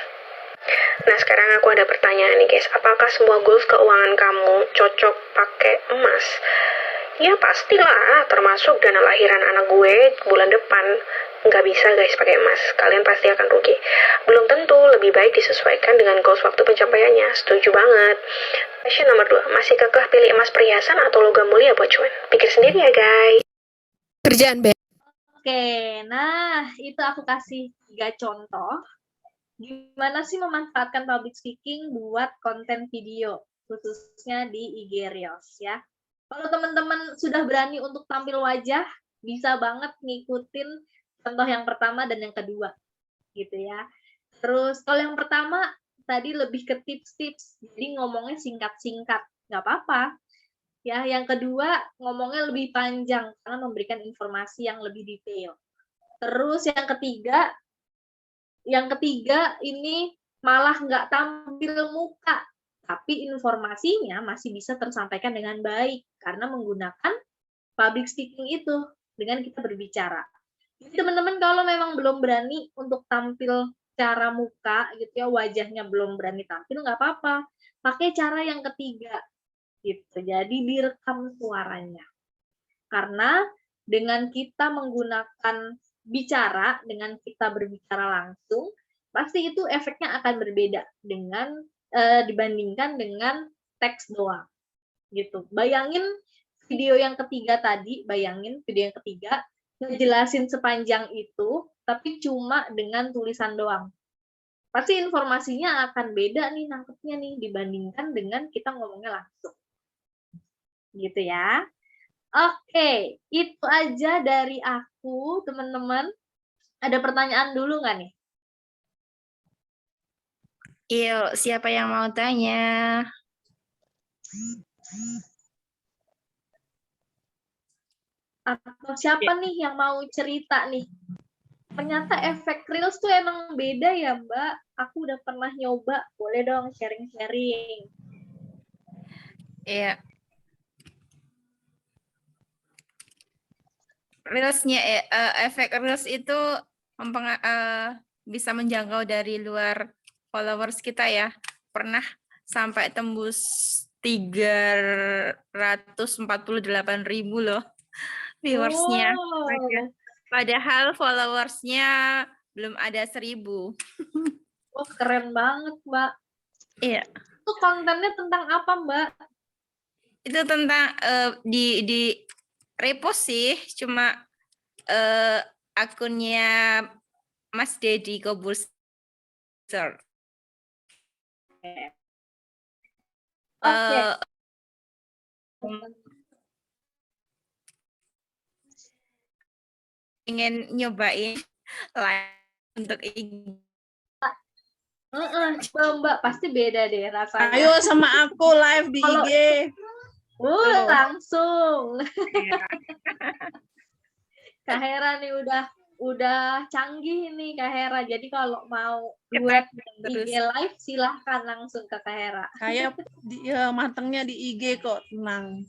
Nah, sekarang aku ada pertanyaan nih guys. Apakah semua goals keuangan kamu cocok pakai emas? Ya pastilah, termasuk dana lahiran anak gue bulan depan. Nggak bisa guys pakai emas, kalian pasti akan rugi. Belum tentu, lebih baik disesuaikan dengan goals waktu pencapaiannya. Setuju banget. Question nomor 2, masih kekeh pilih emas perhiasan atau logam mulia buat cuan? Pikir sendiri ya guys. Kerjaan Be. Oke, nah itu aku kasih 3 contoh. Gimana sih memanfaatkan public speaking buat konten video, khususnya di IG Reels ya. Kalau teman-teman sudah berani untuk tampil wajah, bisa banget ngikutin contoh yang pertama dan yang kedua, gitu ya. Terus kalau yang pertama tadi lebih ke tips-tips, jadi ngomongnya singkat-singkat, nggak apa-apa. Ya, yang kedua ngomongnya lebih panjang karena memberikan informasi yang lebih detail. Terus yang ketiga ini malah nggak tampil muka, tapi informasinya masih bisa tersampaikan dengan baik karena menggunakan public speaking itu dengan kita berbicara. Jadi teman-teman kalau memang belum berani untuk tampil cara muka gitu ya, wajahnya belum berani tampil, nggak apa-apa, pakai cara yang ketiga gitu. Jadi direkam suaranya. Karena dengan kita menggunakan bicara, dengan kita berbicara langsung, pasti itu efeknya akan berbeda dengan dibandingkan dengan teks doang gitu. Bayangin video yang ketiga ngejelasin sepanjang itu tapi cuma dengan tulisan doang, pasti informasinya akan beda nih nangkepnya nih dibandingkan dengan kita ngomongnya langsung gitu ya. Oke, itu aja dari aku teman-teman. Ada pertanyaan dulu nggak nih? Yuk, siapa yang mau tanya? Atau siapa nih yang mau cerita nih? Ternyata efek Reels tuh emang beda ya, Mbak. Aku udah pernah nyoba. Boleh dong sharing-sharing. Iya. Reels-nya, efek Reels itu bisa menjangkau dari luar followers kita ya. Pernah sampai tembus 348.000 loh viewersnya. Wow. Padahal followersnya belum ada 1.000. Wah, keren banget, Mbak. Iya. Itu kontennya tentang apa, Mbak? Itu tentang di repost sih, cuma akunnya Mas Deddy Kobuser. Oke. Ingin nyobain live untuk IG. Mbak, pasti beda deh rasanya. Ayo sama aku live di Kalau- IG. Langsung. Kak Hera nih udah canggih nih Kak Hera. Jadi kalau mau buat IG live silahkan langsung ke Kak Hera. Kayak matangnya di IG kok, tenang.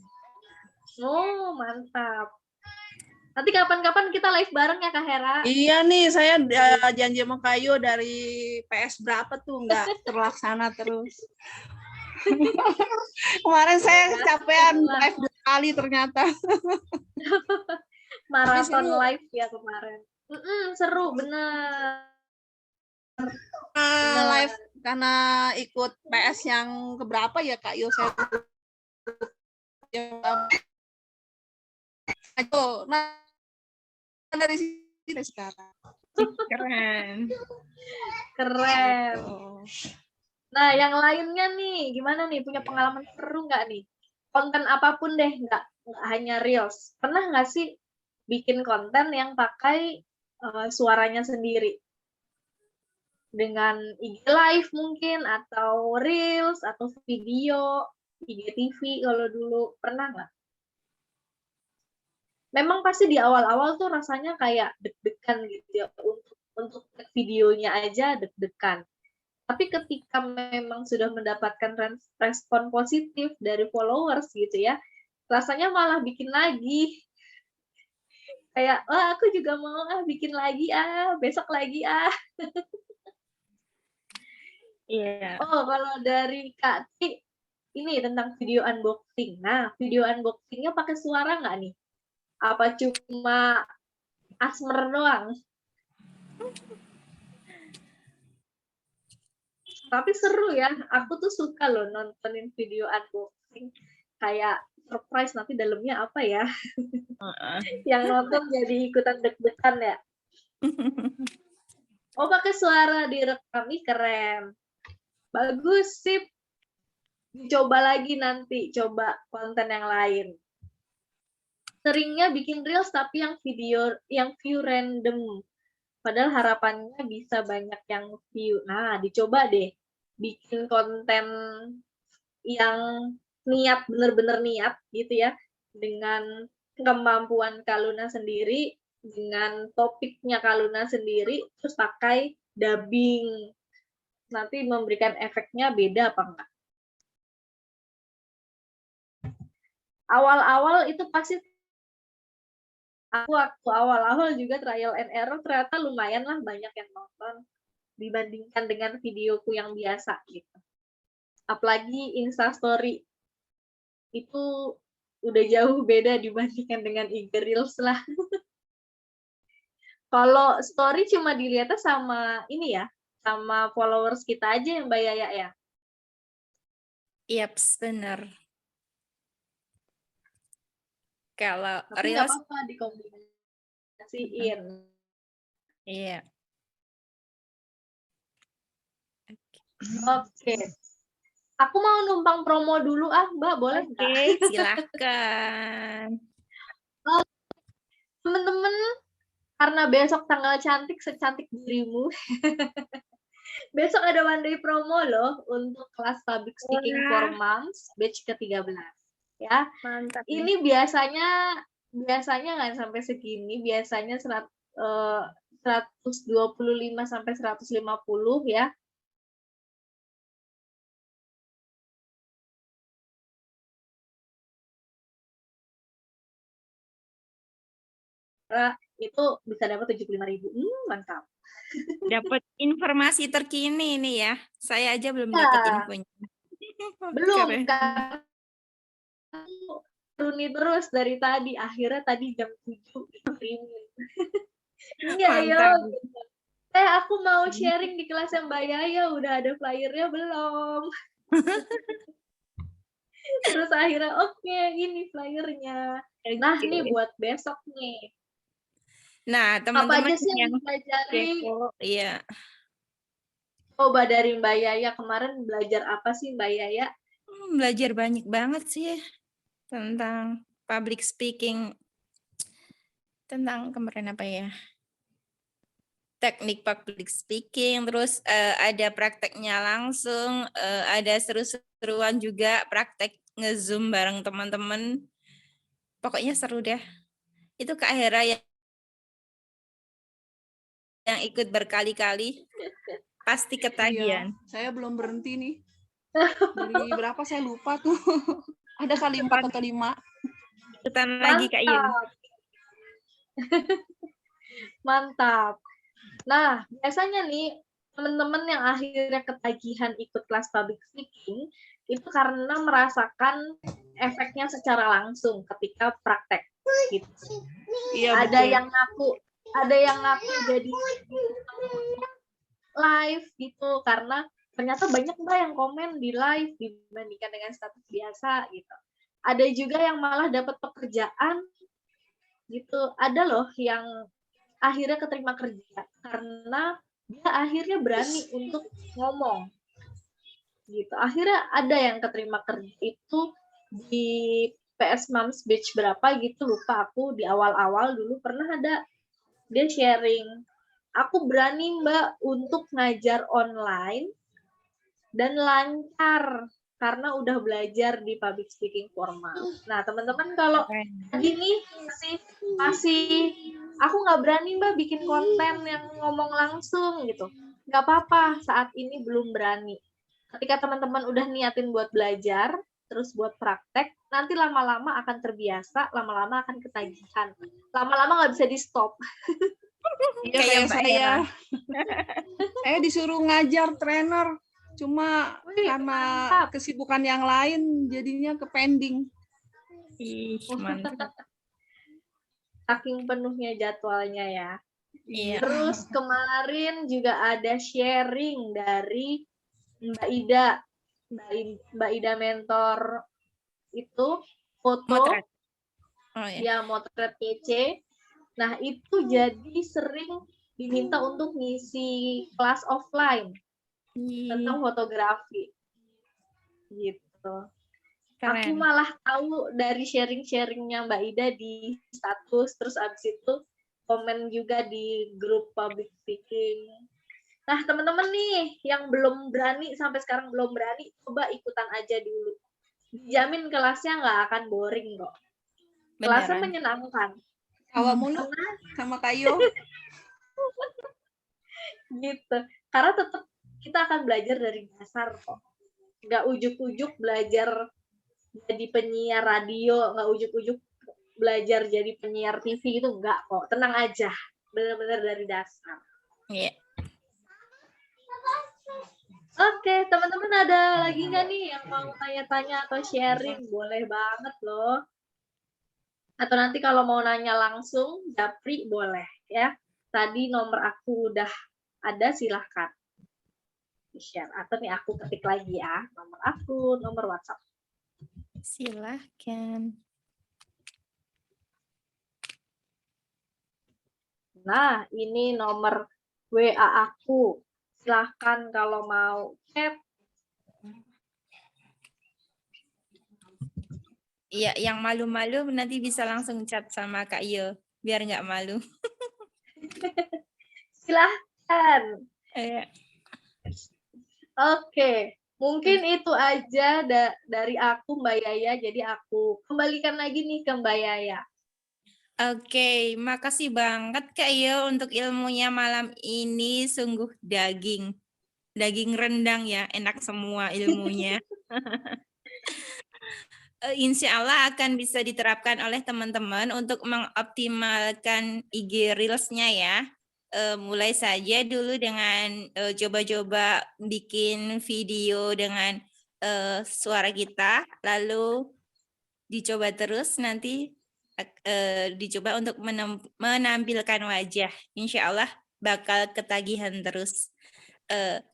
Oh, mantap. Nanti kapan-kapan kita live bareng ya Kak Hera. Iya nih, saya janji sama Kayu dari PS berapa tuh nggak terlaksana terus. Kemarin saya kecapean live 2 kali ternyata. Maraton live ya kemarin. Seru bener. Live karena ikut PS yang keberapa ya Kak Yo, saya dari sini sekarang. Keren. Nah, yang lainnya nih, gimana nih? Punya pengalaman seru nggak nih? Konten apapun deh, nggak hanya Reels. Pernah nggak sih bikin konten yang pakai suaranya sendiri? Dengan IG Live mungkin, atau Reels, atau video, IGTV kalau dulu. Pernah nggak? Memang pasti di awal-awal tuh rasanya kayak deg-degan gitu ya. Untuk videonya aja deg-degan. Tapi ketika memang sudah mendapatkan respon positif dari followers gitu ya, rasanya malah bikin lagi. Kayak, wah aku juga mau bikin lagi besok lagi Iya. Oh, kalau dari Kak Ti, ini tentang video unboxing. Nah, video unboxingnya pakai suara nggak nih? Apa cuma asmer doang? Tapi seru ya, aku tuh suka loh nontonin video unboxing. Kayak surprise nanti dalamnya apa ya. Yang nonton jadi ikutan deg-degan ya. Oh, pakai suara direkam, nih keren. Bagus, sip. Coba lagi nanti, coba konten yang lain. Seringnya bikin reels tapi yang view random. Padahal harapannya bisa banyak yang view. Nah, dicoba deh bikin konten yang niat, bener-bener niat gitu ya, dengan kemampuan Kak Luna sendiri, dengan topiknya Kak Luna sendiri, terus pakai dubbing. Nanti memberikan efeknya beda apa enggak? Awal-awal itu pasti aku waktu awal-awal juga trial and error, ternyata lumayan lah banyak yang nonton dibandingkan dengan videoku yang biasa gitu. Apalagi Instastory itu udah jauh beda dibandingkan dengan IG Reels lah. Kalau story cuma dilihatnya sama ini ya, sama followers kita aja yang Mbak Yaya ya. Yaps, benar. Kalau Tapi nggak apa-apa dikombinasiin. Iya. Oke. Aku mau numpang promo dulu Mbak, boleh nggak? Oke, silakan. Temen-temen, karena besok tanggal cantik secantik dirimu. Besok ada one day promo loh untuk kelas public speaking for moms batch ke-13 ya. Mantap. Ini biasanya nggak sampai segini, biasanya 125 sampai 150 ya. Itu bisa dapat 75.000. Mantap. Dapat informasi terkini nih ya. Saya aja belum dapat infonya. Belum, Keren. karena aku runi terus dari tadi. Akhirnya tadi jam 7 dikirimin. Iya, yo. Aku mau sharing di kelas yang Mbak Yaya, udah ada flyernya belum? Terus akhirnya oke, ini flyernya. Nah, nih buat besok nih. Nah, Apa teman-teman aja sih yang yang dipelajari? kepo, iya. Coba dari Mbak Yaya, kemarin belajar apa sih Mbak Yaya? Belajar banyak banget sih tentang public speaking, tentang kemarin apa ya? Teknik public speaking, terus ada prakteknya langsung, ada seru-seruan juga praktek nge-zoom bareng teman-teman. Pokoknya seru deh. Itu Kak Hera yang ikut berkali-kali pasti ketagihan. Iya, saya belum berhenti nih. Dari berapa saya lupa tuh. Ada kali 4 atau 5. Ikutan lagi Kak Yin. Mantap. Nah, biasanya nih teman-teman yang akhirnya ketagihan ikut kelas public speaking itu karena merasakan efeknya secara langsung ketika praktek gitu. Iya, Ada betul. yang ngaku jadi live gitu karena ternyata banyak Mbak yang komen di live dibandingkan dengan status biasa gitu. Ada juga yang malah dapat pekerjaan gitu. Ada loh yang akhirnya keterima kerja karena dia akhirnya berani untuk ngomong gitu. Akhirnya ada yang keterima kerja itu di PS Moms Beach berapa gitu, lupa aku, di awal-awal dulu pernah ada dia sharing, aku berani Mbak untuk ngajar online dan lancar karena udah belajar di public speaking formal. Nah, teman-teman kalau gini masih aku nggak berani Mbak bikin konten yang ngomong langsung gitu. Nggak apa-apa, saat ini belum berani. Ketika teman-teman udah niatin buat belajar, terus buat praktek, nanti lama-lama akan terbiasa, lama-lama akan ketagihan. Lama-lama nggak bisa di-stop. Iya, kayak saya. Saya disuruh ngajar trainer. Cuma karena kesibukan yang lain jadinya ke pending. Ih, mantap. Saking penuhnya jadwalnya ya. Iya. Terus kemarin juga ada sharing dari Mbak Ida. Mbak Ida mentor itu foto. Motret. Oh, ya. Ya, motret PC. Nah, itu jadi sering diminta untuk ngisi kelas offline tentang fotografi. Gitu. Keren. Aku malah tahu dari sharing-sharingnya Mbak Ida di status, terus abis itu komen juga di grup public speaking. Nah, teman-teman nih yang belum berani, sampai sekarang belum berani, coba ikutan aja dulu. Dijamin kelasnya nggak akan boring kok. Kelasnya menyenangkan. Tawa mulu sama Kayo. Gitu. Karena tetap kita akan belajar dari dasar kok. Nggak ujuk-ujuk belajar jadi penyiar radio, nggak ujuk-ujuk belajar jadi penyiar TV itu enggak kok. Tenang aja. Benar-benar dari dasar. Iya. Oke, teman-teman ada lagi nggak nih yang mau tanya-tanya atau sharing? Boleh banget loh. Atau nanti kalau mau nanya langsung, Japri boleh ya. Tadi nomor aku udah ada, silahkan di-share. Atau nih aku ketik lagi ya, nomor aku, nomor WhatsApp. Silahkan. Nah, ini nomor WA aku. Silahkan kalau mau chat. Iya, yang malu-malu nanti bisa langsung chat sama Kak Yo, biar nggak malu. Silahkan. Iya. Oke, mungkin itu aja dari aku Mbak Yaya. Jadi aku kembalikan lagi nih ke Mbak Yaya. Oke, makasih banget Kak Yo untuk ilmunya malam ini, sungguh daging rendang ya, enak semua ilmunya. Insya Allah akan bisa diterapkan oleh teman-teman untuk mengoptimalkan IG Reels-nya ya. Mulai saja dulu dengan coba-coba bikin video dengan suara kita, lalu dicoba terus nanti dicoba untuk menampilkan wajah. Insya Allah bakal ketagihan terus.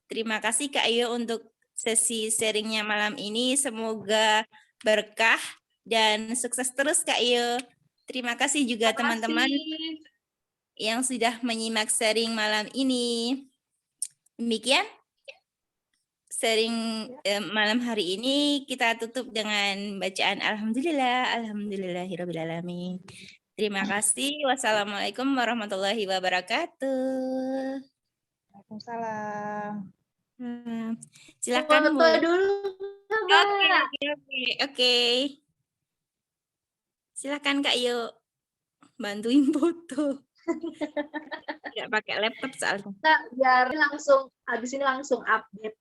Terima kasih Kak Ayu untuk sesi sharingnya malam ini. Semoga berkah dan sukses terus Kak Ayu. Terima kasih juga teman-teman yang sudah menyimak sharing malam ini. Demikian sharing malam hari ini, kita tutup dengan bacaan Alhamdulillah, Alhamdulillahirrabbilalamin. Terima kasih. Wassalamualaikum warahmatullahi wabarakatuh. Waalaikumsalam. Silakan foto Bu. dulu. Oke. Silakan Kak Yuk. Bantuin foto. Tidak pakai laptop soalnya. Nah, biar langsung habis ini langsung update.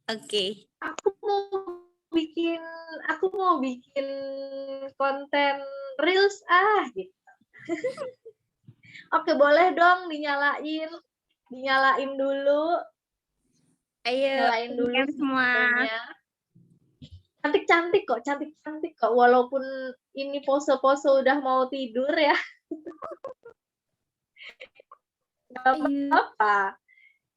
Oke. Aku mau bikin konten reels gitu. Oke, boleh dong dinyalain dulu. Ayo, Nyalain dulu semua. fotonya. Cantik-cantik kok, walaupun ini pose-pose udah mau tidur ya. Gak apa-apa.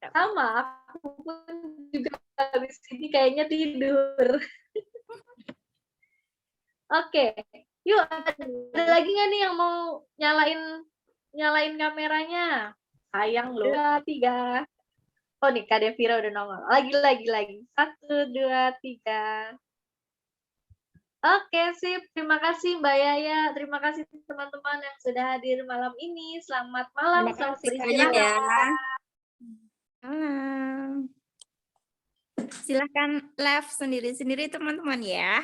Sama, aku pun juga habis ini kayaknya tidur. Oke, yuk ada lagi nggak nih yang mau nyalain kameranya? Sayang loh. 2, 3. Oh nih Kak Devira udah nongol. Lagi. 1, 2, 3. Oke, sip. Terima kasih Mbak Yaya. Terima kasih teman-teman yang sudah hadir malam ini. Selamat malam. Terima kasih banyak ya. Silahkan live sendiri-sendiri teman-teman ya.